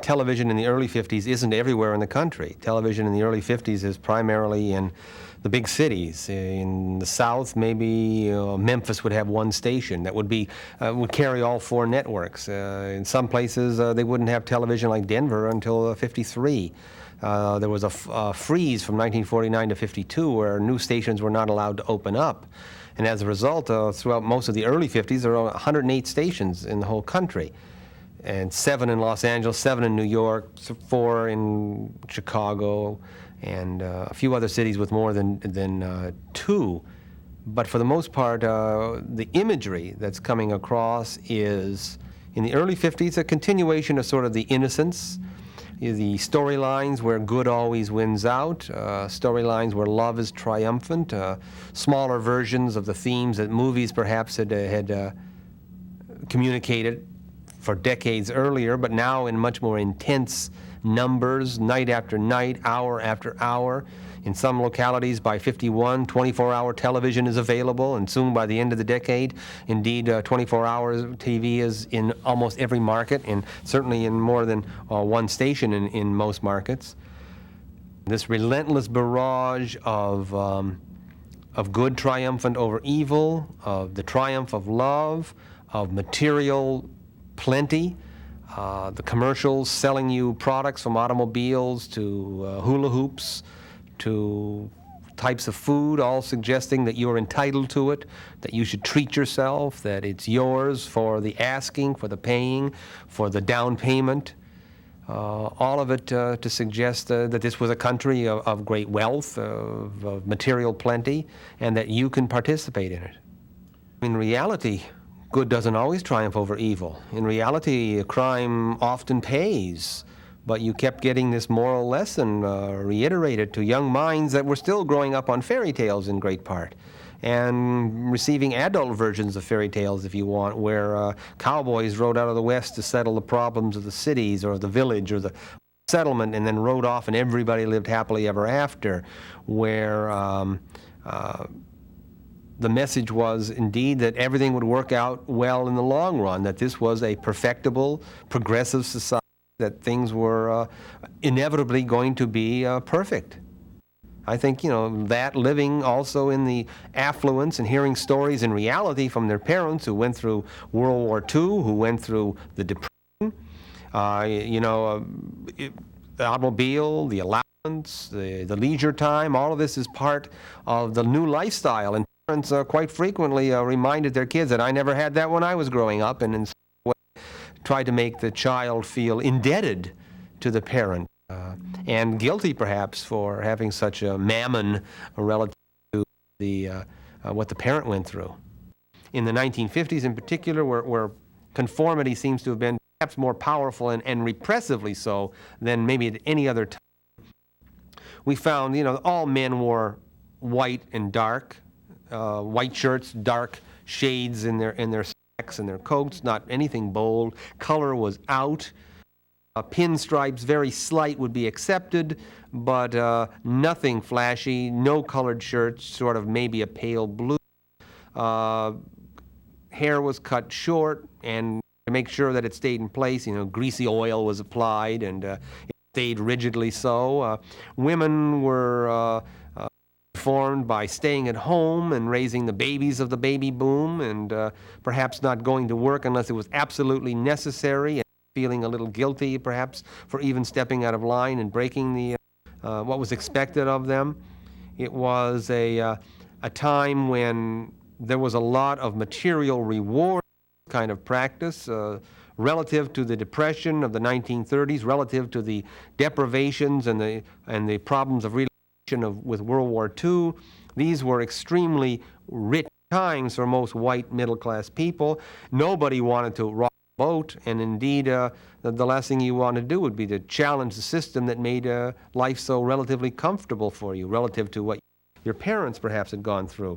television in the early 50s isn't everywhere in the country. Television in the early 50s is primarily in the big cities. In the South, maybe Memphis would have one station that would carry all four networks. In some places, they wouldn't have television like Denver until '53. There was a freeze from 1949 to '52 where new stations were not allowed to open up. And as a result, throughout most of the early 50s, there were 108 stations in the whole country. And 7 in Los Angeles, 7 in New York, 4 in Chicago, and a few other cities with more than 2. But for the most part, the imagery that's coming across is, in the early 50s, a continuation of sort of the innocence, the storylines where good always wins out, storylines where love is triumphant, smaller versions of the themes that movies perhaps had communicated for decades earlier, but now in much more intense numbers, night after night, hour after hour. In some localities, by '51, 24-hour television is available, and soon by the end of the decade, indeed, 24-hour TV is in almost every market, and certainly in more than one station in most markets. This relentless barrage of good triumphant over evil, of the triumph of love, of material plenty, the commercials selling you products from automobiles to hula hoops to types of food, all suggesting that you're entitled to it, that you should treat yourself, that it's yours for the asking, for the paying, for the down payment. All of it to suggest that this was a country of great wealth, of material plenty, and that you can participate in it. In reality, good doesn't always triumph over evil. In reality, crime often pays, but you kept getting this moral lesson reiterated to young minds that were still growing up on fairy tales in great part, and receiving adult versions of fairy tales, if you want, where cowboys rode out of the West to settle the problems of the cities or the village or the settlement and then rode off and everybody lived happily ever after, where the message was indeed that everything would work out well in the long run, that this was a perfectible, progressive society, that things were inevitably going to be perfect. I think, that living also in the affluence and hearing stories in reality from their parents who went through World War II, who went through the Depression, the automobile, the allowance, the leisure time, all of this is part of the new lifestyle. And parents quite frequently reminded their kids that I never had that when I was growing up, and in some way tried to make the child feel indebted to the parent and guilty perhaps for having such a mammon relative to what the parent went through. In the 1950s in particular, where conformity seems to have been perhaps more powerful and repressively so than maybe at any other time, we found all men wore white and dark, white shirts, dark shades in their slacks and their coats, not anything bold. Color was out. Pinstripes, very slight, would be accepted, but nothing flashy, no colored shirts, sort of maybe a pale blue. Hair was cut short, and to make sure that it stayed in place, greasy oil was applied, and it stayed rigidly so. Women were formed by staying at home and raising the babies of the baby boom, and perhaps not going to work unless it was absolutely necessary, and feeling a little guilty perhaps for even stepping out of line and breaking the what was expected of them. It was a time when there was a lot of material reward kind of practice relative to the Depression of the 1930s, relative to the deprivations and the problems of with World War II. These were extremely rich times for most white middle-class people. Nobody wanted to rock the boat, and indeed the last thing you want to do would be to challenge the system that made life so relatively comfortable for you relative to what your parents perhaps had gone through.